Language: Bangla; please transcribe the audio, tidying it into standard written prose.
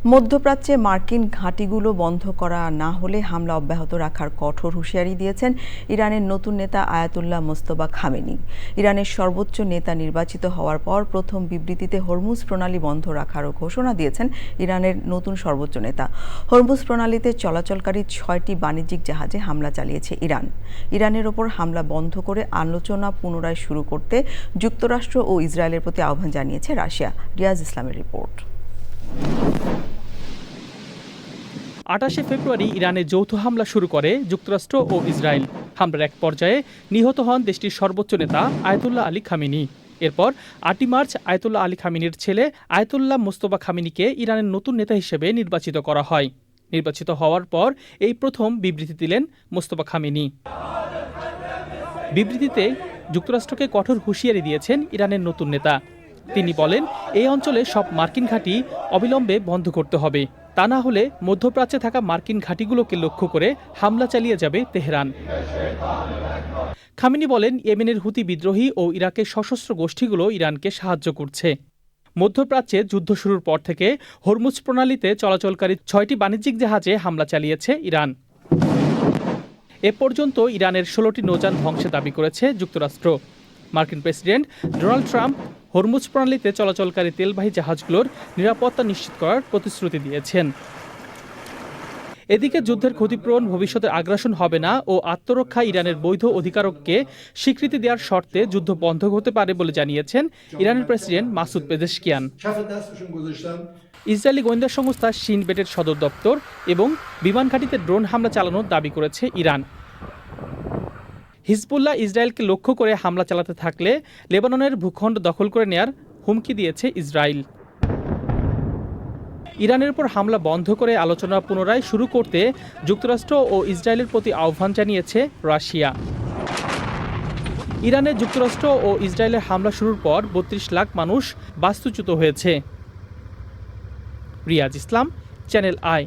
মধ্যপ্রাচ্যে মার্কিন ঘাঁটিগুলো বন্ধ করা না হলে হামলা অব্যাহত রাখার কঠোর হুঁশিয়ারি দিয়েছেন ইরানের নতুন নেতা আয়াতুল্লাহ মোস্তফা খামেনি। ইরানের সর্বোচ্চ নেতা নির্বাচিত হওয়ার পর প্রথম বিবৃতিতে হরমুজ প্রণালী বন্ধ রাখারও ঘোষণা দিয়েছেন ইরানের নতুন সর্বোচ্চ নেতা। হরমুজ প্রণালীতে চলাচলকারী 6টি বাণিজ্যিক জাহাজে হামলা চালিয়েছে ইরান। ইরানের ওপর হামলা বন্ধ করে আলোচনা পুনরায় শুরু করতে যুক্তরাষ্ট্র ও ইসরায়েলের প্রতি আহ্বান জানিয়েছে রাশিয়া। রিয়াজ ইসলামের রিপোর্ট। 28 ফেব্রুয়ারি ইরানে যৌথ হামলা শুরু করে যুক্তরাষ্ট্র ও ইসরায়েল। হামলার এক পর্যায়ে নিহত হন দেশটির সর্বোচ্চ নেতা আয়াতুল্লাহ আলী খামেনি। এরপর 8 মার্চ আয়াতুল্লাহ আলী খামেনির ছেলে আয়াতুল্লাহ মোস্তফা খামেনিকে ইরানের নতুন নেতা হিসেবে নির্বাচিত করা হয়। নির্বাচিত হওয়ার পর এই প্রথম বিবৃতি দিলেন মোস্তফা খামেনি। বিবৃতিতে যুক্তরাষ্ট্রকে কঠোর হুঁশিয়ারি দিয়েছেন ইরানের নতুন নেতা। তিনি বলেন, এই অঞ্চলে সব মার্কিন ঘাঁটি অবিলম্বে বন্ধ করতে হবে, তা না হলে মধ্যপ্রাচ্যে থাকা মার্কিন ঘাঁটিগুলোকে লক্ষ্য করে হামলা চালিয়ে যাবে তেহরান। খামেনি বলেন, ইয়েমেনের হুতি বিদ্রোহী ও ইরাকের সশস্ত্র গোষ্ঠীগুলো ইরানকে সাহায্য করছে। মধ্যপ্রাচ্যে যুদ্ধ শুরুর পর থেকে হরমুজ প্রণালীতে চলাচলকারী 6টি বাণিজ্যিক জাহাজে হামলা চালিয়েছে ইরান। এ পর্যন্ত ইরানের 16টি নৌযান ধ্বংসের দাবি করেছে যুক্তরাষ্ট্র। মার্কিন প্রেসিডেন্ট ডোনাল্ড ট্রাম্প হরমুজ প্রণালীতে চলাচলকারী তেলবাহী জাহাজগুলোর নিরাপত্তা নিশ্চিত করার প্রতিশ্রুতি দিয়েছেন। এদিকে যুদ্ধের ক্ষতিপূরণ ভবিষ্যতে আগ্রাসন হবে না ও আত্মরক্ষা ইরানের বৈধ অধিকারকে স্বীকৃতি দেওয়ার শর্তে যুদ্ধ বন্ধ হতে পারে বলে জানিয়েছেন ইরানের প্রেসিডেন্ট মাসুদ পেজেশকিয়ান। ইসরায়েলি গোয়েন্দা সংস্থা শিন বেটের সদর দপ্তর এবং বিমান ঘাঁটিতে ড্রোন হামলা চালানোর দাবি করেছে ইরান। হিজবুল্লাহ ইসরায়েলকে লক্ষ্য করে হামলা চালাতে থাকলে লেবাননের ভূখণ্ড দখল করে নেয়ার হুমকি দিয়েছে ইসরায়েল। ইরানের উপর হামলা বন্ধ করে আলোচনা পুনরায় শুরু করতে যুক্তরাষ্ট্র ও ইসরায়েলের প্রতি আহ্বান জানিয়েছে রাশিয়া। ইরানে যুক্তরাষ্ট্র ও ইসরায়েলের হামলা শুরুর পর 32 লাখ মানুষ বাস্তুচ্যুত হয়েছে। রিয়াজ ইসলাম, চ্যানেল আই।